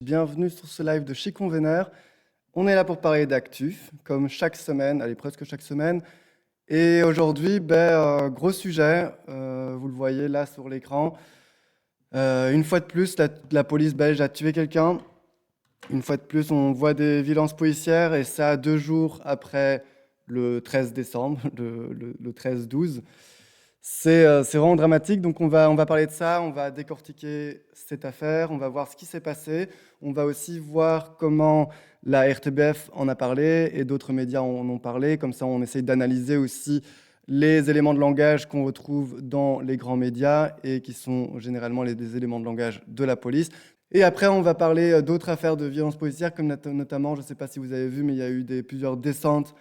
Bienvenue sur ce live de Chic On Vénère. On est là pour parler d'actu, comme chaque semaine, allez presque chaque semaine. Et aujourd'hui, gros sujet, vous le voyez là sur l'écran. Une fois de plus, la police belge a tué quelqu'un. Une fois de plus, on voit des violences policières et ça 2 jours après le 13 décembre, le 13-12. C'est vraiment dramatique, donc on va parler de ça, on va décortiquer cette affaire, on va voir ce qui s'est passé, on va aussi voir comment la RTBF en a parlé et d'autres médias en ont parlé, comme ça on essaye d'analyser aussi les éléments de langage qu'on retrouve dans les grands médias et qui sont généralement des éléments de langage de la police. Et après, on va parler d'autres affaires de violence policière, comme notamment, je ne sais pas si vous avez vu, mais il y a eu plusieurs descentes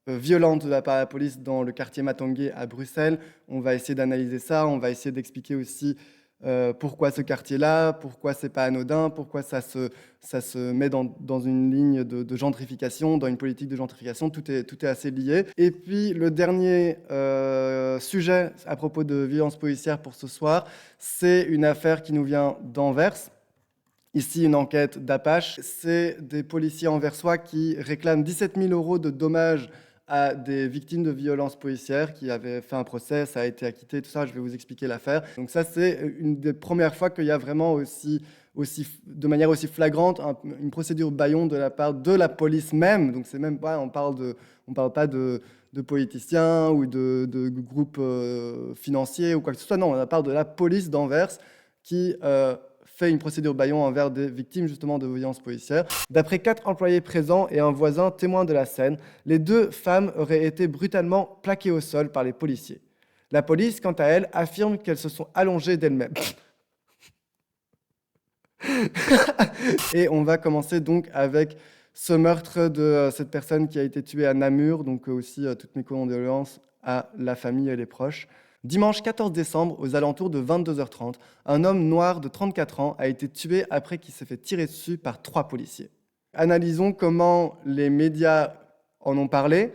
violente de la part de la police dans le quartier Matongué à Bruxelles. On va essayer d'analyser ça, on va essayer d'expliquer aussi pourquoi ce quartier-là, pourquoi c'est pas anodin, pourquoi ça se met dans une ligne de gentrification, dans une politique de gentrification, tout est assez lié. Et puis le dernier sujet à propos de violence policière pour ce soir, c'est une affaire qui nous vient d'Anvers. Ici, une enquête d'Apache. C'est des policiers anversois qui réclament 17 000 € de dommages à des victimes de violences policières qui avaient fait un procès, ça a été acquitté, tout ça, je vais vous expliquer l'affaire. Donc ça, c'est une des premières fois qu'il y a vraiment de manière aussi flagrante une procédure bâillon de la part de la police même. Donc c'est même pas, on parle pas de politiciens ou de groupes financiers ou quoi que ce soit. Non, on parle de la police d'Anvers qui fait une procédure bâillon envers des victimes justement de violences policières. D'après 4 employés présents et un voisin témoin de la scène, les 2 femmes auraient été brutalement plaquées au sol par les policiers. La police, quant à elle, affirme qu'elles se sont allongées d'elles-mêmes. Et on va commencer donc avec ce meurtre de cette personne qui a été tuée à Namur, donc aussi toutes mes condoléances à la famille et les proches. Dimanche 14 décembre, aux alentours de 22h30, un homme noir de 34 ans a été tué après qu'il s'est fait tirer dessus par 3 policiers. Analysons comment les médias en ont parlé.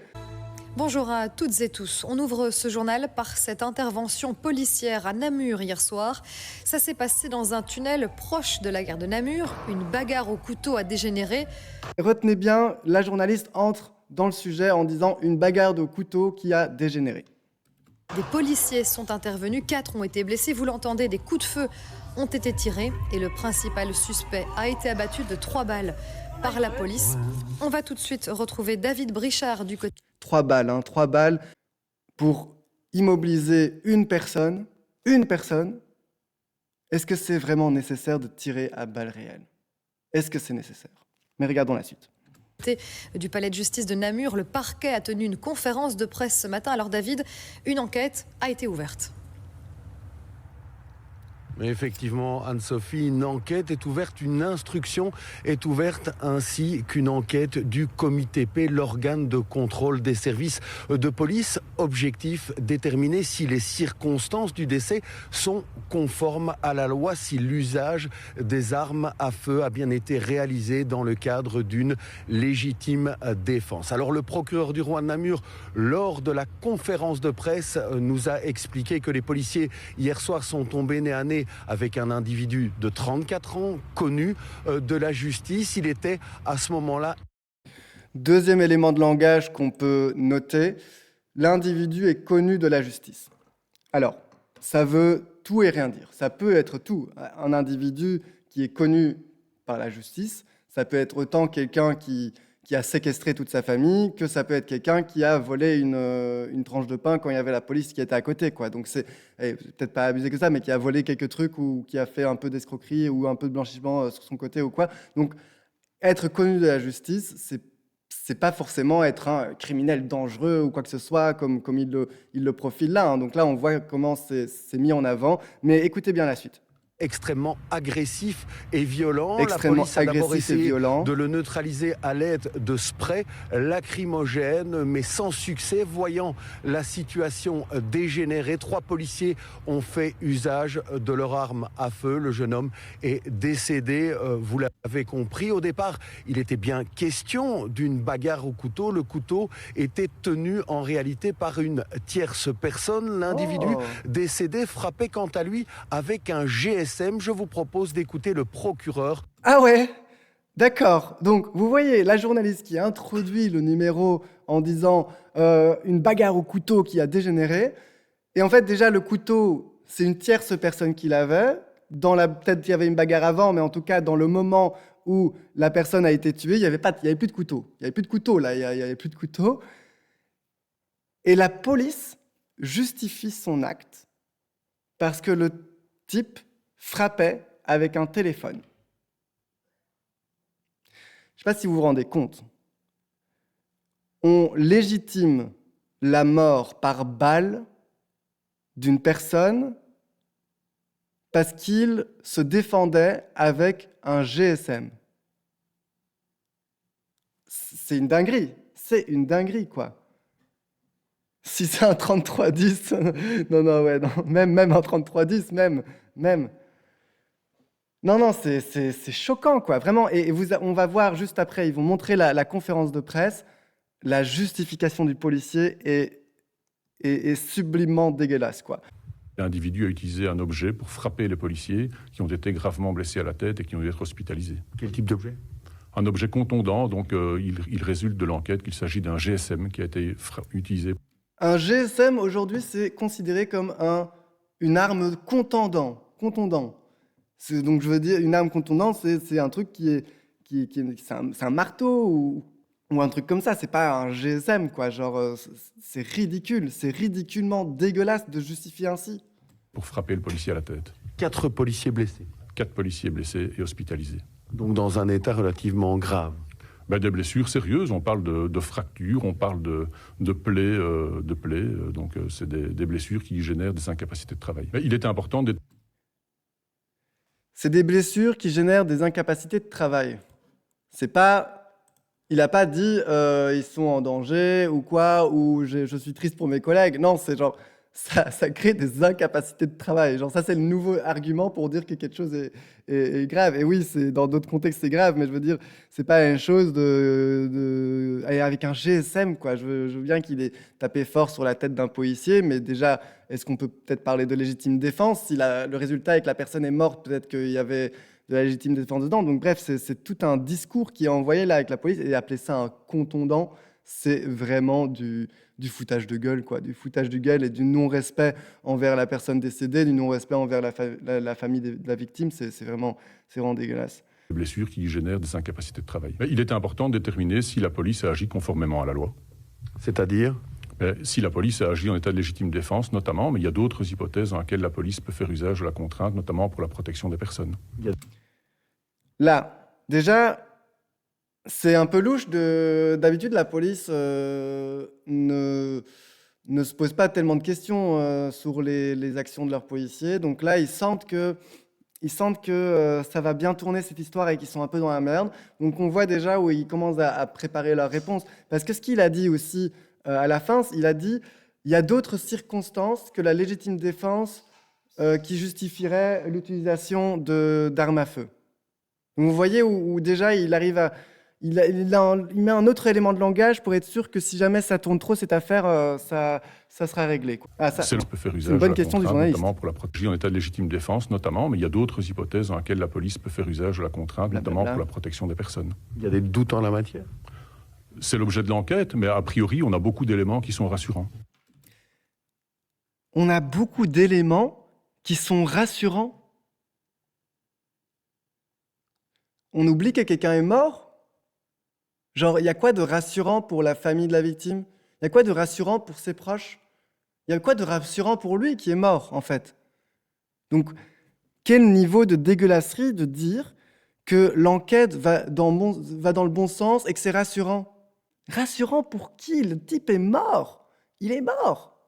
Bonjour à toutes et tous. On ouvre ce journal par cette intervention policière à Namur hier soir. Ça s'est passé dans un tunnel proche de la gare de Namur. Une bagarre au couteau a dégénéré. Retenez bien, la journaliste entre dans le sujet en disant une bagarre au couteau qui a dégénéré. Des policiers sont intervenus, 4 ont été blessés. Vous l'entendez, des coups de feu ont été tirés et le principal suspect a été abattu de 3 balles par la police. On va tout de suite retrouver David Brichard du côté. 3 balles, 3 balles pour immobiliser une personne. Une personne. Est-ce que c'est vraiment nécessaire de tirer à balles réelles? Est-ce que c'est nécessaire? Mais regardons la suite. Du palais de justice de Namur, le parquet a tenu une conférence de presse ce matin. Alors David, une enquête a été ouverte. Mais effectivement, Anne-Sophie, une enquête est ouverte, une instruction est ouverte, ainsi qu'une enquête du Comité P, l'organe de contrôle des services de police. Objectif, déterminer si les circonstances du décès sont conformes à la loi, si l'usage des armes à feu a bien été réalisé dans le cadre d'une légitime défense. Alors le procureur du roi de Namur, lors de la conférence de presse, nous a expliqué que les policiers hier soir sont tombés nez à nez avec un individu de 34 ans, connu de la justice. Il était à ce moment-là. Deuxième élément de langage qu'on peut noter, l'individu est connu de la justice. Alors, ça veut tout et rien dire. Ça peut être tout. Un individu qui est connu par la justice, ça peut être autant quelqu'un qui a séquestré toute sa famille, que ça peut être quelqu'un qui a volé une tranche de pain quand il y avait la police qui était à côté, quoi. Donc c'est peut-être pas abusé que ça, mais qui a volé quelques trucs ou qui a fait un peu d'escroquerie ou un peu de blanchiment sur son côté ou quoi. Donc être connu de la justice, c'est pas forcément être un criminel dangereux ou quoi que ce soit, comme il le profile là. Donc là, on voit comment c'est mis en avant. Mais écoutez bien la suite. Extrêmement agressif et violent. Extrêmement la police a d'abord agressif et essayé violent. de le neutraliser à l'aide de sprays lacrymogènes, mais sans succès. Voyant la situation dégénérer, 3 policiers ont fait usage de leur arme à feu. Le jeune homme est décédé, vous l'avez compris. Au départ, il était bien question d'une bagarre au couteau. Le couteau était tenu en réalité par une tierce personne. L'individu décédé frappait quant à lui avec un GSM. Je vous propose d'écouter le procureur. Ah ouais, D'accord. Donc, vous voyez, la journaliste qui introduit le numéro en disant une bagarre au couteau qui a dégénéré. Et en fait, déjà, le couteau, c'est une tierce personne qui l'avait. Peut-être qu'il y avait une bagarre avant, mais en tout cas, dans le moment où la personne a été tuée, il n'y avait plus de couteau. Il n'y avait plus de couteau, là. Il n'y avait plus de couteau. Et la police justifie son acte parce que le type frappait avec un téléphone. Je ne sais pas si vous vous rendez compte. On légitime la mort par balle d'une personne parce qu'il se défendait avec un GSM. C'est une dinguerie, quoi. Si c'est un 3310, non, même un 3310, même. Non, c'est choquant, quoi, vraiment. Et on va voir juste après, ils vont montrer la conférence de presse, la justification du policier est sublimement dégueulasse, quoi. L'individu a utilisé un objet pour frapper les policiers qui ont été gravement blessés à la tête et qui ont dû être hospitalisés. Quel type d'objet? Un objet contondant, donc il résulte de l'enquête qu'il s'agit d'un GSM qui a été utilisé. Un GSM, aujourd'hui, c'est considéré comme une arme contondant. Donc, je veux dire, une arme contondante, c'est un truc c'est un marteau ou un truc comme ça. C'est pas un GSM, quoi. Genre, c'est ridicule. C'est ridiculement dégueulasse de justifier ainsi. Pour frapper le policier à la tête. 4 policiers blessés. 4 policiers blessés et hospitalisés. Donc dans un état relativement grave. Des blessures sérieuses, on parle de fractures, on parle de plaies, donc c'est des blessures qui génèrent des incapacités de travail. Mais il était important d'être... C'est des blessures qui génèrent des incapacités de travail. Il n'a pas dit ils sont en danger ou quoi, ou je suis triste pour mes collègues. Non, c'est genre ça crée des incapacités de travail. Genre ça, c'est le nouveau argument pour dire que quelque chose est grave. Et oui, dans d'autres contextes, c'est grave, mais je veux dire, c'est pas la même chose avec un GSM, quoi. Je veux bien qu'il ait tapé fort sur la tête d'un policier, mais déjà, est-ce qu'on peut peut-être parler de légitime défense? Si le résultat est que la personne est morte, peut-être qu'il y avait de la légitime défense dedans. Donc bref, c'est tout un discours qui est envoyé là avec la police, et appeler ça un contondant, c'est vraiment du foutage de gueule, quoi. Du foutage de gueule et du non-respect envers la personne décédée, du non-respect envers la famille de la victime. C'est vraiment dégueulasse. Des blessures qui génèrent des incapacités de travail. Mais il était important de déterminer si la police a agi conformément à la loi. C'est-à-dire? Si la police a agi en état de légitime défense, notamment, mais il y a d'autres hypothèses dans lesquelles la police peut faire usage de la contrainte, notamment pour la protection des personnes. Là, déjà, c'est un peu louche. D'habitude, la police ne se pose pas tellement de questions sur les actions de leurs policiers. Donc là, ils sentent que ça va bien tourner cette histoire et qu'ils sont un peu dans la merde. Donc on voit déjà où ils commencent à préparer leur réponse. Parce que ce qu'il a dit aussi à la fin, il a dit il y a d'autres circonstances que la légitime défense qui justifieraient l'utilisation d'armes à feu. Donc vous voyez où déjà il arrive à... Il met un autre élément de langage pour être sûr que si jamais ça tourne trop, cette affaire, ça sera réglé, quoi. Peut faire usage c'est une bonne question du journaliste. Notamment pour la protection en état de légitime défense, notamment, mais il y a d'autres hypothèses dans lesquelles la police peut faire usage de la contrainte, notamment pour la protection des personnes. Il y a des doutes en la matière? C'est l'objet de l'enquête, mais a priori, on a beaucoup d'éléments qui sont rassurants. On a beaucoup d'éléments qui sont rassurants. On oublie que quelqu'un est mort? Genre, il y a quoi de rassurant pour la famille de la victime? Il y a quoi de rassurant pour ses proches? Il y a quoi de rassurant pour lui qui est mort, en fait? Donc, quel niveau de dégueulasserie de dire que l'enquête va dans le bon sens et que c'est rassurant? Rassurant pour qui? Le type est mort. Il est mort.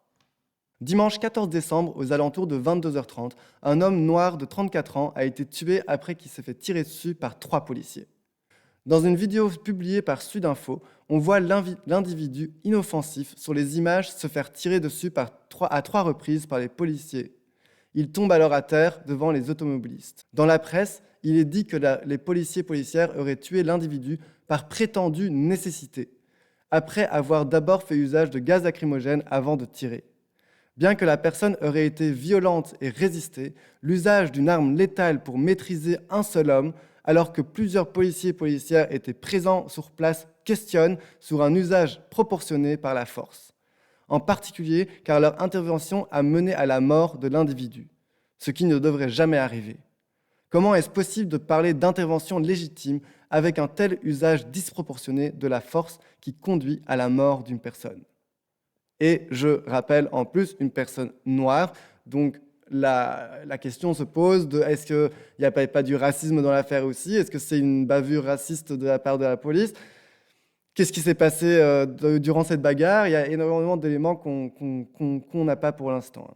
Dimanche 14 décembre, aux alentours de 22h30, un homme noir de 34 ans a été tué après qu'il s'est fait tirer dessus par 3 policiers. Dans une vidéo publiée par Sudinfo, on voit l'individu inoffensif sur les images se faire tirer dessus à 3 reprises par les policiers. Il tombe alors à terre devant les automobilistes. Dans la presse, il est dit que les policières auraient tué l'individu par prétendue nécessité, après avoir d'abord fait usage de gaz lacrymogène avant de tirer. Bien que la personne aurait été violente et résisté, l'usage d'une arme létale pour maîtriser un seul homme alors que plusieurs policiers et policières étaient présents sur place, questionnent sur un usage proportionné par la force. En particulier car leur intervention a mené à la mort de l'individu, ce qui ne devrait jamais arriver. Comment est-ce possible de parler d'intervention légitime avec un tel usage disproportionné de la force qui conduit à la mort d'une personne? Et je rappelle en plus une personne noire, donc la question se pose de est-ce qu'il n'y a pas du racisme dans l'affaire aussi? Est-ce que c'est une bavure raciste de la part de la police? Qu'est-ce qui s'est passé durant cette bagarre? Il y a énormément d'éléments qu'on n'a pas pour l'instant.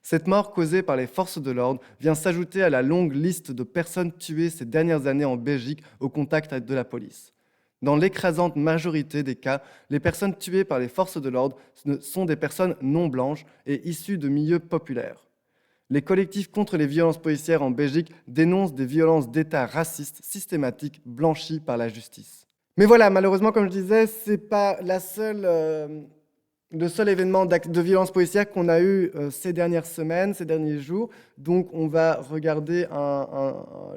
Cette mort causée par les forces de l'ordre vient s'ajouter à la longue liste de personnes tuées ces dernières années en Belgique au contact de la police. Dans l'écrasante majorité des cas, les personnes tuées par les forces de l'ordre sont des personnes non blanches et issues de milieux populaires. Les collectifs contre les violences policières en Belgique dénoncent des violences d'État racistes systématiques blanchies par la justice. Mais voilà, malheureusement, comme je disais, ce n'est pas le seul événement de violence policière qu'on a eu ces dernières semaines, ces derniers jours. Donc on va regarder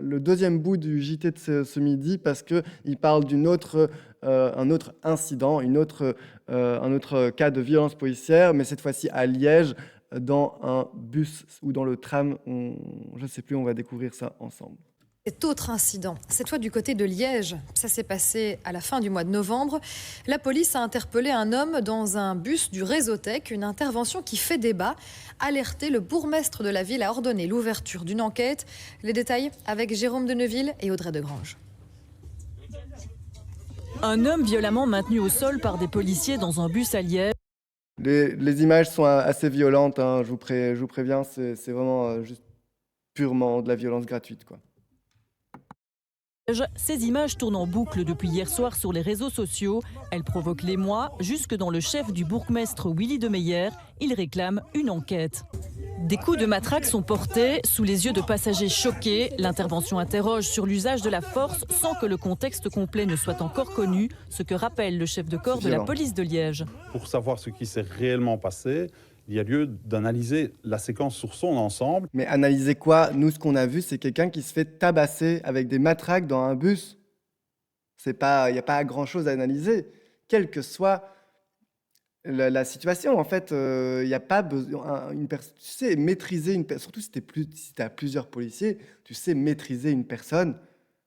le deuxième bout du JT de ce midi parce qu'il parle un autre incident, un autre cas de violence policière, mais cette fois-ci à Liège, dans un bus ou dans le tram. Je ne sais plus, on va découvrir ça ensemble. Cet autre incident, cette fois du côté de Liège, ça s'est passé à la fin du mois de novembre. La police a interpellé un homme dans un bus du Réseautech, une intervention qui fait débat. Alerté, le bourgmestre de la ville a ordonné l'ouverture d'une enquête. Les détails avec Jérôme Deneville et Audrey Degrange. Un homme violemment maintenu au sol par des policiers dans un bus à Liège. Les images sont assez violentes, hein, je vous préviens, c'est vraiment juste purement de la violence gratuite, quoi. Ces images tournent en boucle depuis hier soir sur les réseaux sociaux. Elles provoquent l'émoi jusque dans le chef du bourgmestre Willy de Meyer. Il réclame une enquête. Des coups de matraque sont portés sous les yeux de passagers choqués. L'intervention interroge sur l'usage de la force sans que le contexte complet ne soit encore connu, ce que rappelle le chef de corps de la police de Liège. Pour savoir ce qui s'est réellement passé, il y a lieu d'analyser la séquence sur son ensemble. Mais analyser quoi? Nous, ce qu'on a vu, c'est quelqu'un qui se fait tabasser avec des matraques dans un bus. Il n'y a pas grand-chose à analyser. Quelle que soit la situation, en fait, il n'y a pas besoin... tu sais maîtriser une personne, surtout si tu as plusieurs policiers, tu sais maîtriser une personne,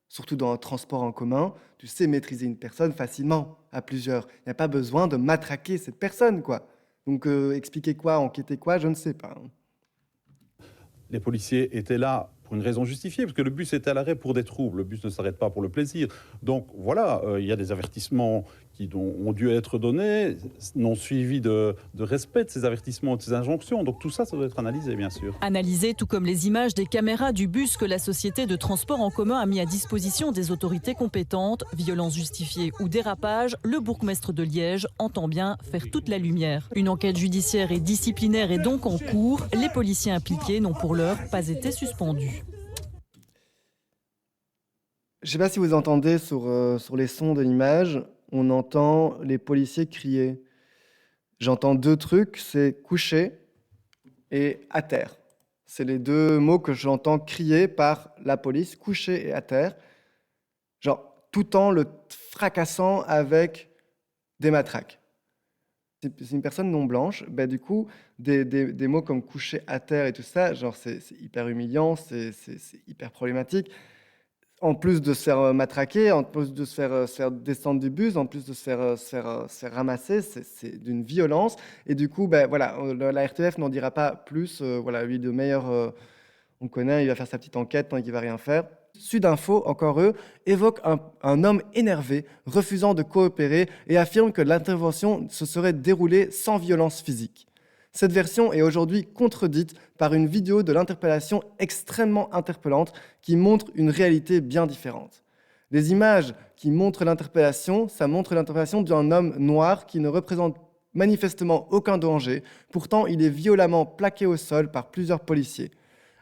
surtout dans un transport en commun, tu sais maîtriser une personne facilement à plusieurs. Il n'y a pas besoin de matraquer cette personne, quoi. Donc, expliquer quoi, enquêter quoi, je ne sais pas. Les policiers étaient là pour une raison justifiée, parce que le bus était à l'arrêt pour des troubles. Le bus ne s'arrête pas pour le plaisir. Donc, voilà, il y a des avertissements qui ont dû être donnés, non suivis de respect de ces avertissements, de ces injonctions. Donc, tout ça, ça doit être analysé, bien sûr. Analysé, tout comme les images des caméras du bus que la société de transport en commun a mis à disposition des autorités compétentes. Violence justifiée ou dérapage, le bourgmestre de Liège entend bien faire toute la lumière. Une enquête judiciaire et disciplinaire est donc en cours. Les policiers impliqués n'ont pour l'heure pas été suspendus. Je ne sais pas si vous entendez sur les sons de l'image, on entend les policiers crier. J'entends deux trucs, c'est coucher et à terre. C'est les deux mots que j'entends crier par la police, coucher et à terre. Genre, tout en le fracassant avec des matraques. C'est une personne non blanche, ben du coup, des mots comme coucher à terre et tout ça, genre c'est hyper humiliant, c'est hyper problématique. En plus de se faire matraquer, en plus de se faire descendre du bus, en plus de se faire ramasser, c'est d'une violence. Et du coup, ben, voilà, la RTF n'en dira pas plus. Voilà, lui, de meilleur, on connaît, il va faire sa petite enquête pendant qu'il ne va rien faire. Sudinfo, encore eux, évoque un homme énervé, refusant de coopérer et affirme que l'intervention se serait déroulée sans violence physique. Cette version est aujourd'hui contredite par une vidéo de l'interpellation extrêmement interpellante qui montre une réalité bien différente. Les images qui montrent l'interpellation, ça montre l'interpellation d'un homme noir qui ne représente manifestement aucun danger. Pourtant, il est violemment plaqué au sol par plusieurs policiers.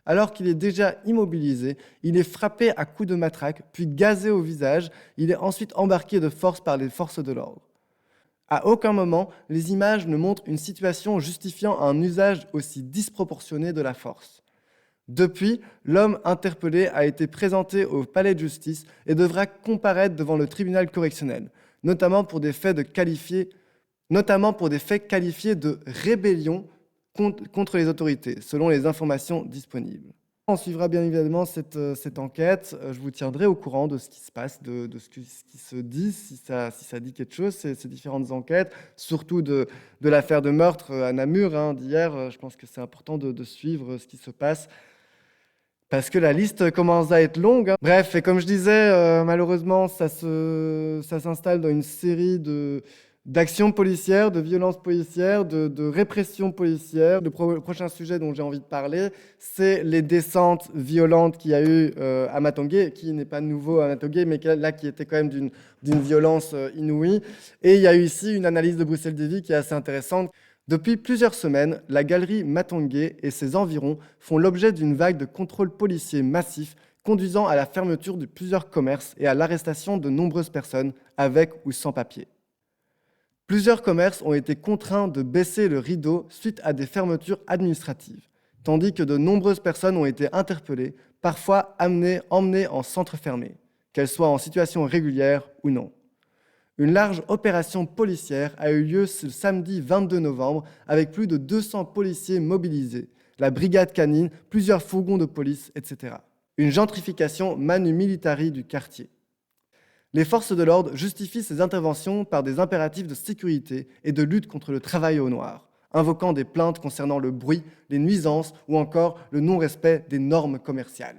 Alors qu'il est déjà immobilisé, il est frappé à coups de matraque, puis gazé au visage. Il est ensuite embarqué de force par les forces de l'ordre. À aucun moment, les images ne montrent une situation justifiant un usage aussi disproportionné de la force. Depuis, l'homme interpellé a été présenté au palais de justice et devra comparaître devant le tribunal correctionnel, notamment pour des faits qualifiés de rébellion contre les autorités, selon les informations disponibles. On suivra bien évidemment cette enquête. Je vous tiendrai au courant de ce qui se passe, de ce qui se dit, si ça dit quelque chose, ces différentes enquêtes, surtout de l'affaire de meurtre à Namur d'hier. Je pense que c'est important de suivre ce qui se passe, parce que la liste commence à être longue. Bref, et comme je disais, malheureusement, ça s'installe dans une série d'actions policières, de violences policières, de répression policière. Le prochain sujet dont j'ai envie de parler, c'est les descentes violentes qu'il y a eu à Matongé, qui n'est pas nouveau à Matongé, mais là qui était quand même d'une violence inouïe. Et il y a eu ici une analyse de Bruxelles Dévi qui est assez intéressante. Depuis plusieurs semaines, la galerie Matongé et ses environs font l'objet d'une vague de contrôles policiers massifs conduisant à la fermeture de plusieurs commerces et à l'arrestation de nombreuses personnes avec ou sans papier. Plusieurs commerces ont été contraints de baisser le rideau suite à des fermetures administratives, tandis que de nombreuses personnes ont été interpellées, parfois emmenées en centre fermé, qu'elles soient en situation régulière ou non. Une large opération policière a eu lieu ce samedi 22 novembre avec plus de 200 policiers mobilisés, la brigade canine, plusieurs fourgons de police, etc. Une gentrification manu militari du quartier. Les forces de l'ordre justifient ces interventions par des impératifs de sécurité et de lutte contre le travail au noir, invoquant des plaintes concernant le bruit, les nuisances ou encore le non-respect des normes commerciales.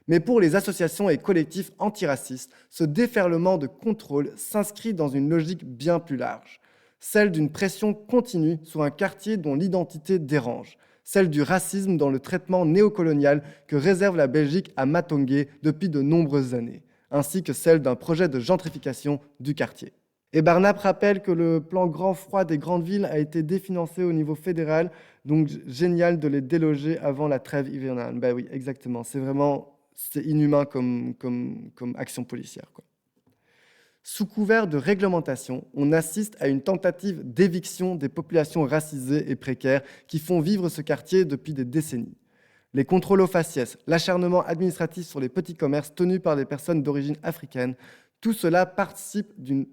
Mais pour les associations et collectifs antiracistes, ce déferlement de contrôle s'inscrit dans une logique bien plus large, celle d'une pression continue sur un quartier dont l'identité dérange, celle du racisme dans le traitement néocolonial que réserve la Belgique à Matongé depuis de nombreuses années, ainsi que celle d'un projet de gentrification du quartier. Et Barnap rappelle que le plan Grand Froid des grandes villes a été définancé au niveau fédéral, donc génial de les déloger avant la trêve hivernale. Ben oui, exactement, c'est inhumain comme action policière, quoi. Sous couvert de réglementation, on assiste à une tentative d'éviction des populations racisées et précaires qui font vivre ce quartier depuis des décennies. Les contrôles aux faciès, l'acharnement administratif sur les petits commerces tenus par des personnes d'origine africaine, tout cela participe d'une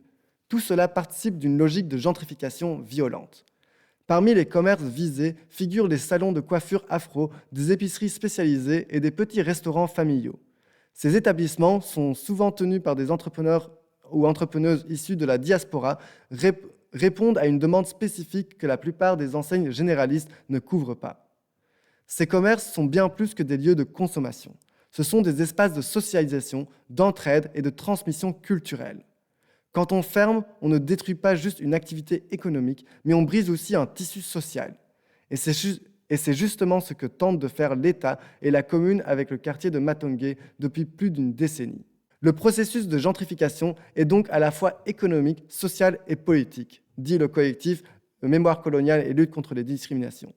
logique de gentrification violente. Parmi les commerces visés figurent les salons de coiffure afro, des épiceries spécialisées et des petits restaurants familiaux. Ces établissements sont souvent tenus par des entrepreneurs ou entrepreneuses issus de la diaspora, répondent à une demande spécifique que la plupart des enseignes généralistes ne couvrent pas. Ces commerces sont bien plus que des lieux de consommation. Ce sont des espaces de socialisation, d'entraide et de transmission culturelle. Quand on ferme, on ne détruit pas juste une activité économique, mais on brise aussi un tissu social. Et c'est justement ce que tentent de faire l'État et la commune avec le quartier de Matongé depuis plus d'une décennie. Le processus de gentrification est donc à la fois économique, social et politique, dit le collectif Mémoire coloniale et lutte contre les discriminations.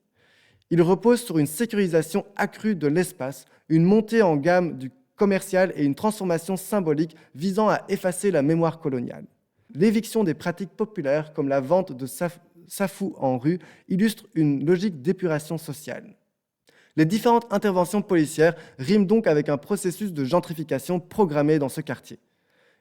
Il repose sur une sécurisation accrue de l'espace, une montée en gamme du commercial et une transformation symbolique visant à effacer la mémoire coloniale. L'éviction des pratiques populaires comme la vente de safou en rue illustre une logique d'épuration sociale. Les différentes interventions policières riment donc avec un processus de gentrification programmé dans ce quartier.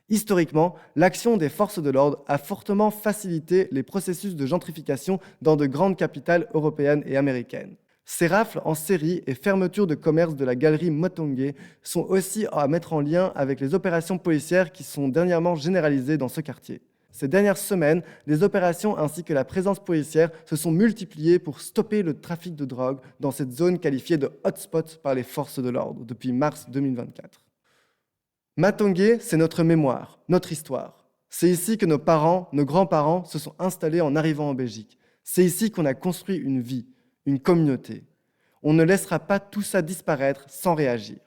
Historiquement, l'action des forces de l'ordre a fortement facilité les processus de gentrification dans de grandes capitales européennes et américaines. Ces rafles en série et fermetures de commerce de la galerie Matongé sont aussi à mettre en lien avec les opérations policières qui sont dernièrement généralisées dans ce quartier. Ces dernières semaines, les opérations ainsi que la présence policière se sont multipliées pour stopper le trafic de drogue dans cette zone qualifiée de hotspot par les forces de l'ordre depuis mars 2024. Matongé, c'est notre mémoire, notre histoire. C'est ici que nos parents, nos grands-parents se sont installés en arrivant en Belgique. C'est ici qu'on a construit une vie, une communauté. On ne laissera pas tout ça disparaître sans réagir.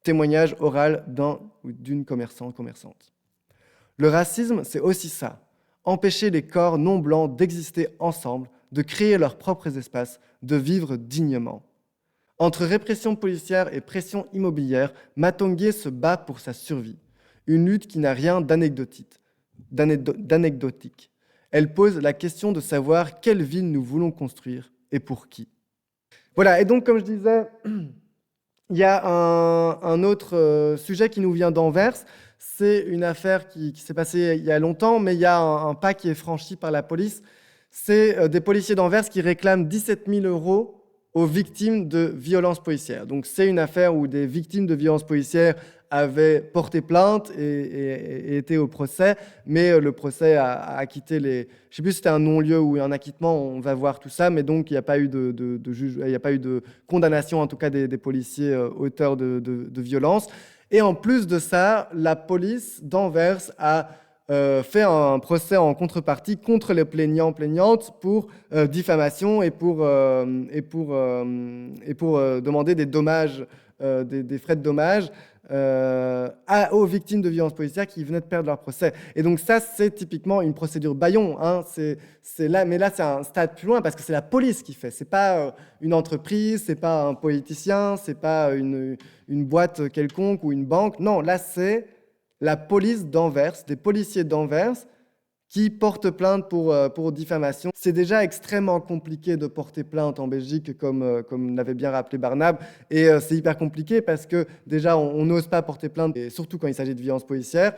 Témoignage oral d'un ou d'une commerçante. Le racisme, c'est aussi ça. Empêcher les corps non blancs d'exister ensemble, de créer leurs propres espaces, de vivre dignement. Entre répression policière et pression immobilière, Matongé se bat pour sa survie. Une lutte qui n'a rien d'anecdotique. Elle pose la question de savoir quelle ville nous voulons construire et pour qui. Voilà, et donc comme je disais, Il y a un autre sujet qui nous vient d'Anvers. C'est une affaire qui s'est passée il y a longtemps, mais il y a un pas qui est franchi par la police. C'est des policiers d'Anvers qui réclament 17 000 € aux victimes de violences policières. Donc c'est une affaire où des victimes de violences policières avaient porté plainte et étaient au procès, mais le procès a acquitté les... Je ne sais plus si c'était un non-lieu ou un acquittement, on va voir tout ça, mais donc il n'y a pas eu il n'y a pas eu de condamnation, en tout cas des policiers auteurs de violences. Et en plus de ça, la police d'Anvers a fait un procès en contrepartie contre les plaignantes pour diffamation et pour demander des dommages, des frais de dommages aux victimes de violences policières qui venaient de perdre leur procès. Et donc ça, c'est typiquement une procédure bâillon. Hein. C'est là, mais là, c'est un stade plus loin parce que c'est la police qui fait. C'est pas une entreprise, c'est pas un politicien, c'est pas une boîte quelconque ou une banque. Non, là, c'est la police d'Anvers, des policiers d'Anvers qui portent plainte pour diffamation. C'est déjà extrêmement compliqué de porter plainte en Belgique, comme l'avait bien rappelé Barnab. Et c'est hyper compliqué parce que déjà, on n'ose pas porter plainte, et surtout quand il s'agit de violences policières.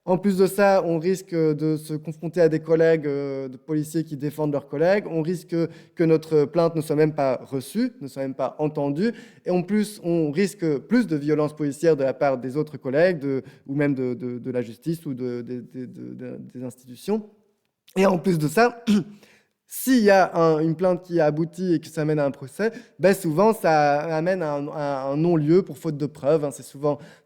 En plus de ça, on risque de se confronter à des collègues de policiers qui défendent leurs collègues. On risque que notre plainte ne soit même pas reçue, ne soit même pas entendue. Et en plus, on risque plus de violences policières de la part des autres collègues ou même de la justice ou des institutions. Et en plus de ça, s'il y a une plainte qui aboutit et que ça mène à un procès, ben souvent ça amène à un non-lieu pour faute de preuves. Hein. C'est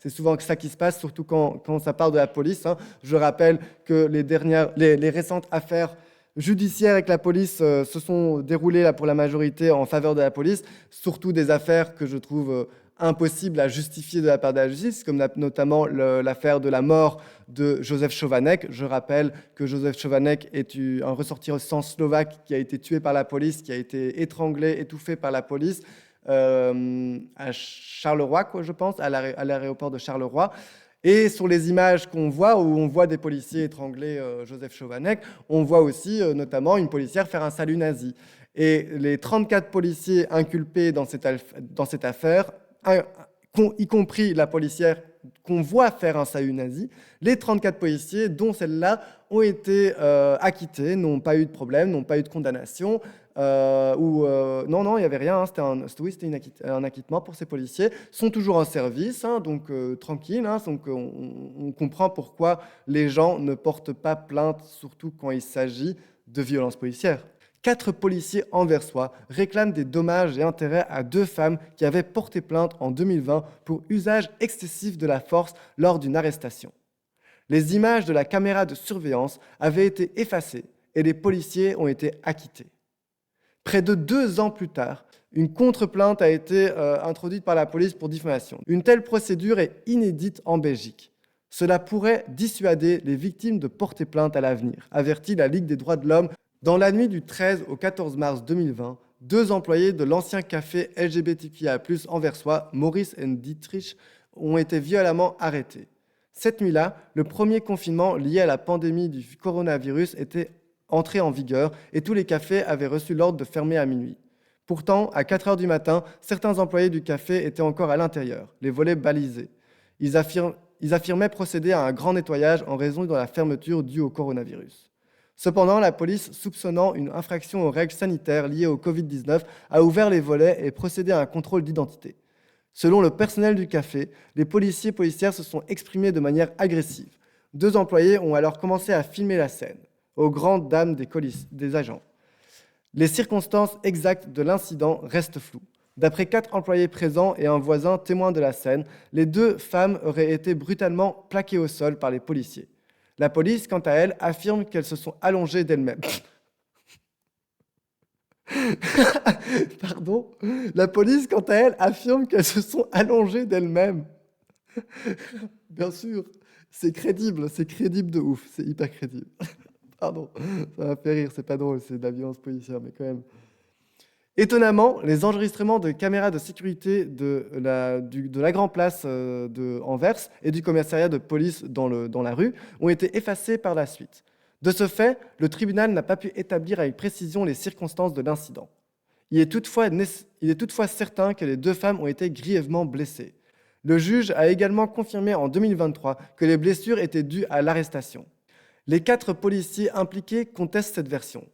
souvent ça qui se passe, surtout quand ça part de la police. Hein. Je rappelle que les récentes affaires judiciaires avec la police se sont déroulées là, pour la majorité en faveur de la police, surtout des affaires que je trouve impossible à justifier de la part de la justice, comme notamment l'affaire de la mort de Josef Chovanec. Je rappelle que Josef Chovanec est un ressortissant slovaque qui a été tué par la police, qui a été étranglé, étouffé par la police à Charleroi, je pense, à l'aéroport de Charleroi. Et sur les images qu'on voit, où on voit des policiers étrangler Josef Chovanec, on voit aussi notamment une policière faire un salut nazi. Et les 34 policiers inculpés dans cette affaire, y compris la policière qu'on voit faire un salut nazi, les 34 policiers, dont celle-là, ont été acquittés, n'ont pas eu de problème, n'ont pas eu de condamnation. Non, il n'y avait rien, hein, c'était un acquittement pour ces policiers, sont toujours en service, hein, donc tranquille, hein, donc on comprend pourquoi les gens ne portent pas plainte, surtout quand il s'agit de violences policières. 4 policiers anversois réclament des dommages et intérêts à 2 femmes qui avaient porté plainte en 2020 pour usage excessif de la force lors d'une arrestation. Les images de la caméra de surveillance avaient été effacées et les policiers ont été acquittés. Près de 2 ans plus tard, une contre-plainte a été introduite par la police pour diffamation. Une telle procédure est inédite en Belgique. Cela pourrait dissuader les victimes de porter plainte à l'avenir, avertit la Ligue des droits de l'homme. Dans la nuit du 13 au 14 mars 2020, 2 employés de l'ancien café LGBTQIA+ anversois, Maurice et Dietrich, ont été violemment arrêtés. Cette nuit-là, le premier confinement lié à la pandémie du coronavirus était entré en vigueur et tous les cafés avaient reçu l'ordre de fermer à minuit. Pourtant, à 4 heures du matin, certains employés du café étaient encore à l'intérieur, les volets balisés. Ils affirmaient procéder à un grand nettoyage en raison de la fermeture due au coronavirus. Cependant, la police, soupçonnant une infraction aux règles sanitaires liées au Covid-19, a ouvert les volets et procédé à un contrôle d'identité. Selon le personnel du café, les policières se sont exprimés de manière agressive. 2 employés ont alors commencé à filmer la scène, aux grandes dames des agents. Les circonstances exactes de l'incident restent floues. D'après 4 employés présents et un voisin témoin de la scène, les 2 femmes auraient été brutalement plaquées au sol par les policiers. La police, quant à elle, affirme qu'elles se sont allongées d'elles-mêmes. Pardon ? La police, quant à elle, affirme qu'elles se sont allongées d'elles-mêmes. Bien sûr, c'est crédible de ouf, c'est hyper crédible. Pardon, ça m'a fait rire, c'est pas drôle, c'est de la violence policière, mais quand même. Étonnamment, les enregistrements de caméras de sécurité de la Grand Place de Anvers et du commissariat de police dans la rue ont été effacés par la suite. De ce fait, le tribunal n'a pas pu établir avec précision les circonstances de l'incident. Il est toutefois certain que les 2 femmes ont été grièvement blessées. Le juge a également confirmé en 2023 que les blessures étaient dues à l'arrestation. Les 4 policiers impliqués contestent cette version.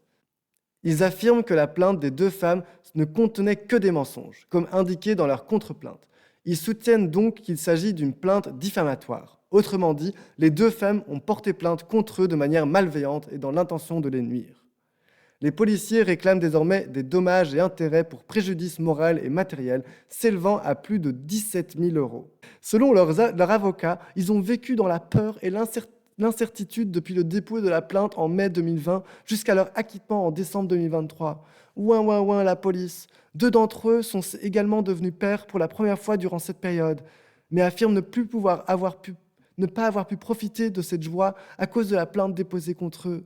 Ils affirment que la plainte des 2 femmes ne contenait que des mensonges, comme indiqué dans leur contre-plainte. Ils soutiennent donc qu'il s'agit d'une plainte diffamatoire. Autrement dit, les 2 femmes ont porté plainte contre eux de manière malveillante et dans l'intention de les nuire. Les policiers réclament désormais des dommages et intérêts pour préjudice moral et matériel s'élevant à plus de 17 000 €. Selon leur avocat, ils ont vécu dans la peur et l'incertitude depuis le dépôt de la plainte en mai 2020 jusqu'à leur acquittement en décembre 2023. Ouin, la police. 2 d'entre eux sont également devenus pères pour la première fois durant cette période, mais affirment ne pas avoir pu profiter de cette joie à cause de la plainte déposée contre eux.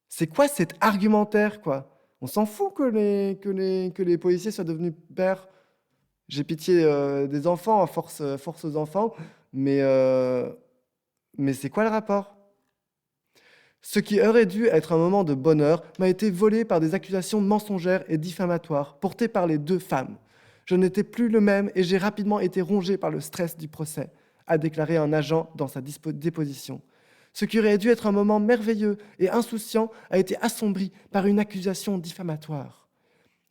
C'est quoi cet argumentaire, quoi? On s'en fout que les policiers soient devenus pères. J'ai pitié des enfants, force aux enfants, mais c'est quoi le rapport? Ce qui aurait dû être un moment de bonheur m'a été volé par des accusations mensongères et diffamatoires portées par les 2 femmes. Je n'étais plus le même et j'ai rapidement été rongé par le stress du procès, a déclaré un agent dans sa déposition. Ce qui aurait dû être un moment merveilleux et insouciant a été assombri par une accusation diffamatoire.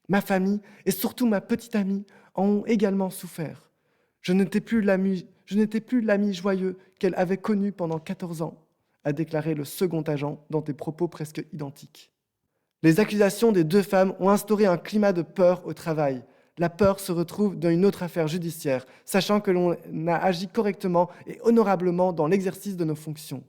Ma famille et surtout ma petite amie en ont également souffert. Je n'étais plus l'ami joyeux qu'elle avait connu pendant 14 ans, a déclaré le second agent dans des propos presque identiques. Les accusations des 2 femmes ont instauré un climat de peur au travail. La peur se retrouve dans une autre affaire judiciaire, sachant que l'on a agi correctement et honorablement dans l'exercice de nos fonctions.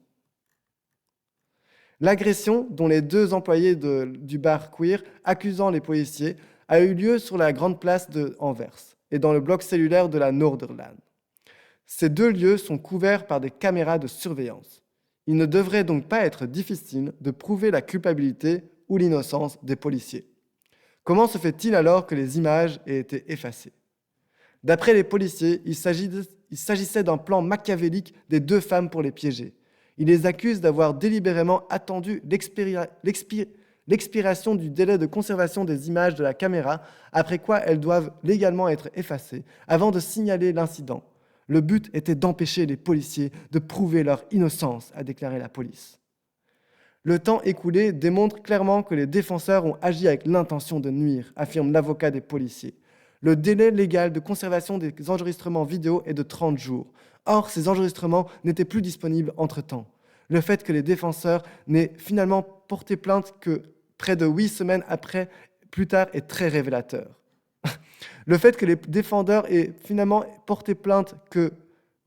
L'agression, dont les 2 employés du bar queer accusant les policiers, a eu lieu sur la grande place de Anvers et dans le bloc cellulaire de la Noorderlaan. Ces 2 lieux sont couverts par des caméras de surveillance. Il ne devrait donc pas être difficile de prouver la culpabilité ou l'innocence des policiers. Comment se fait-il alors que les images aient été effacées? D'après les policiers, il s'agissait d'un plan machiavélique des 2 femmes pour les piéger. Ils les accusent d'avoir délibérément attendu l'expiration du délai de conservation des images de la caméra, après quoi elles doivent légalement être effacées, avant de signaler l'incident. Le but était d'empêcher les policiers de prouver leur innocence, a déclaré la police. Le temps écoulé démontre clairement que les défenseurs ont agi avec l'intention de nuire, affirme l'avocat des policiers. Le délai légal de conservation des enregistrements vidéo est de 30 jours. Or, ces enregistrements n'étaient plus disponibles entre-temps. Le fait que les défenseurs n'aient finalement porté plainte que près de 8 semaines plus tard est très révélateur. Le fait que les défendeurs aient finalement porté plainte que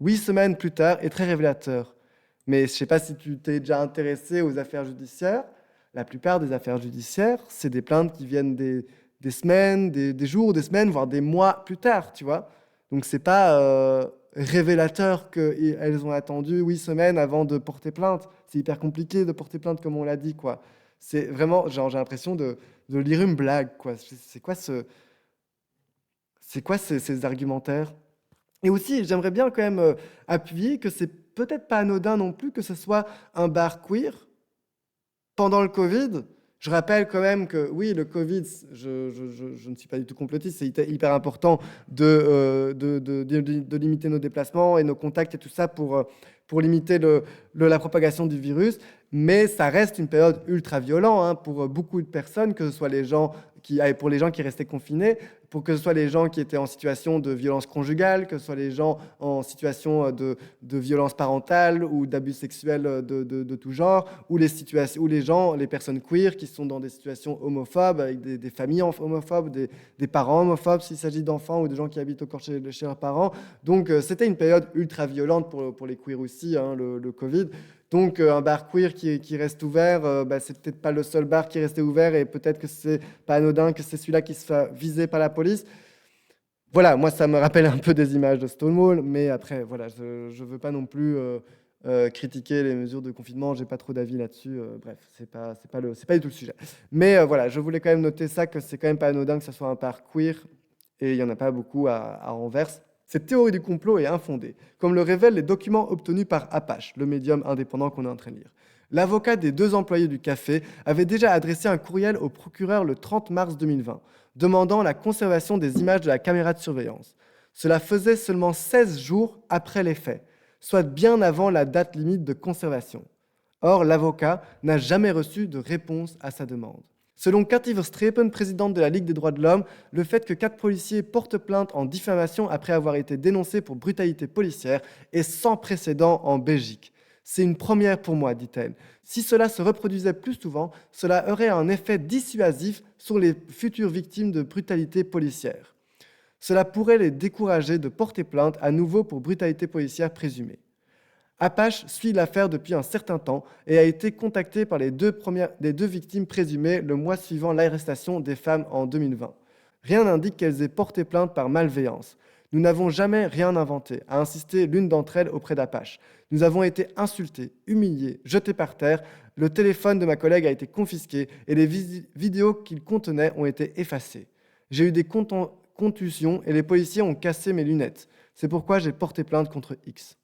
8 semaines plus tard est très révélateur. Mais je ne sais pas si tu t'es déjà intéressé aux affaires judiciaires. La plupart des affaires judiciaires, c'est des plaintes qui viennent des semaines, des jours, des semaines, voire des mois plus tard, tu vois. Donc c'est pas révélateur qu'elles ont attendu 8 semaines avant de porter plainte. C'est hyper compliqué de porter plainte, comme on l'a dit, quoi. C'est vraiment, genre, j'ai l'impression de lire une blague, quoi. C'est quoi ces argumentaires? Et aussi, j'aimerais bien quand même appuyer que c'est peut-être pas anodin non plus que ce soit un bar queer pendant le Covid. Je rappelle quand même que oui, le Covid, je ne suis pas du tout complotiste, c'est hyper important de limiter nos déplacements et nos contacts et tout ça pour limiter la propagation du virus. Mais ça reste une période ultra violente pour beaucoup de personnes, que ce soit pour les gens qui restaient confinés, pour que ce soit les gens qui étaient en situation de violence conjugale, que ce soit les gens en situation de violence parentale ou d'abus sexuels de tout genre, ou les personnes queer qui sont dans des situations homophobes, avec des familles homophobes, des parents homophobes s'il s'agit d'enfants ou de gens qui habitent encore chez leurs parents. Donc c'était une période ultra violente pour les queers aussi, le Covid. Donc un bar queer qui reste ouvert, c'est peut-être pas le seul bar qui restait ouvert et peut-être que c'est pas anodin que c'est celui-là qui se fait viser par la police. Voilà, moi ça me rappelle un peu des images de Stonewall, mais après voilà, je veux pas non plus critiquer les mesures de confinement, j'ai pas trop d'avis là-dessus. Bref, c'est pas du tout le sujet. Mais voilà, je voulais quand même noter ça, que c'est quand même pas anodin que ce soit un bar queer et il y en a pas beaucoup à Anvers. Cette théorie du complot est infondée, comme le révèlent les documents obtenus par Apache, le médium indépendant qu'on est en train de lire. L'avocat des 2 employés du café avait déjà adressé un courriel au procureur le 30 mars 2020, demandant la conservation des images de la caméra de surveillance. Cela faisait seulement 16 jours après les faits, soit bien avant la date limite de conservation. Or, l'avocat n'a jamais reçu de réponse à sa demande. Selon Cathy Verstrepen, présidente de la Ligue des droits de l'homme, le fait que 4 policiers portent plainte en diffamation après avoir été dénoncés pour brutalité policière est sans précédent en Belgique. C'est une première pour moi, dit-elle. Si cela se reproduisait plus souvent, cela aurait un effet dissuasif sur les futures victimes de brutalité policière. Cela pourrait les décourager de porter plainte à nouveau pour brutalité policière présumée. Apache suit l'affaire depuis un certain temps et a été contacté par les deux victimes présumées le mois suivant l'arrestation des femmes en 2020. Rien n'indique qu'elles aient porté plainte par malveillance. Nous n'avons jamais rien inventé, a insisté l'une d'entre elles auprès d'Apache. Nous avons été insultés, humiliés, jetés par terre. Le téléphone de ma collègue a été confisqué et les vidéos qu'il contenait ont été effacées. J'ai eu des contusions et les policiers ont cassé mes lunettes. C'est pourquoi j'ai porté plainte contre X.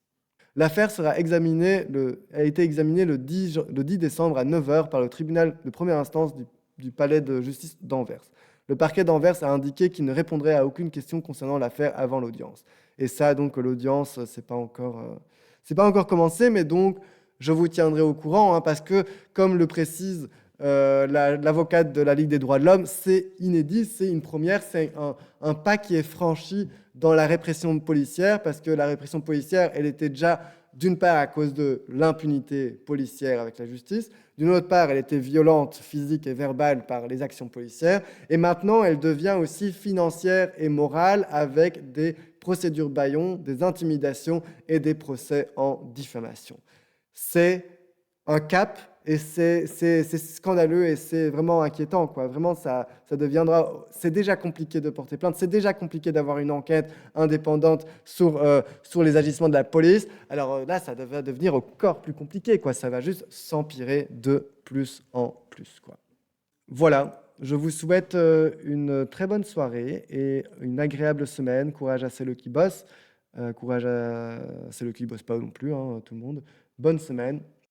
L'affaire a été examinée le 10 décembre à 9h par le tribunal de première instance du palais de justice d'Anvers. Le parquet d'Anvers a indiqué qu'il ne répondrait à aucune question concernant l'affaire avant l'audience. Et ça, donc, l'audience, c'est pas encore commencé, mais donc, je vous tiendrai au courant, parce que, comme le précise l'avocate de la Ligue des droits de l'homme, c'est inédit, c'est une première, c'est un pas qui est franchi dans la répression policière, parce que la répression policière, elle était déjà, d'une part, à cause de l'impunité policière avec la justice, d'une autre part, elle était violente, physique et verbale par les actions policières, et maintenant, elle devient aussi financière et morale avec des procédures bâillons, des intimidations et des procès en diffamation. C'est un cap, et c'est scandaleux et c'est vraiment inquiétant, quoi. Vraiment, ça deviendra... C'est déjà compliqué de porter plainte, c'est déjà compliqué d'avoir une enquête indépendante sur les agissements de la police. Alors là, ça va devenir encore plus compliqué, quoi. Ça va juste s'empirer de plus en plus, quoi. Voilà, je vous souhaite une très bonne soirée et une agréable semaine. Courage à ceux qui bossent, courage à ceux qui ne bossent pas non plus, tout le monde. Bonne semaine.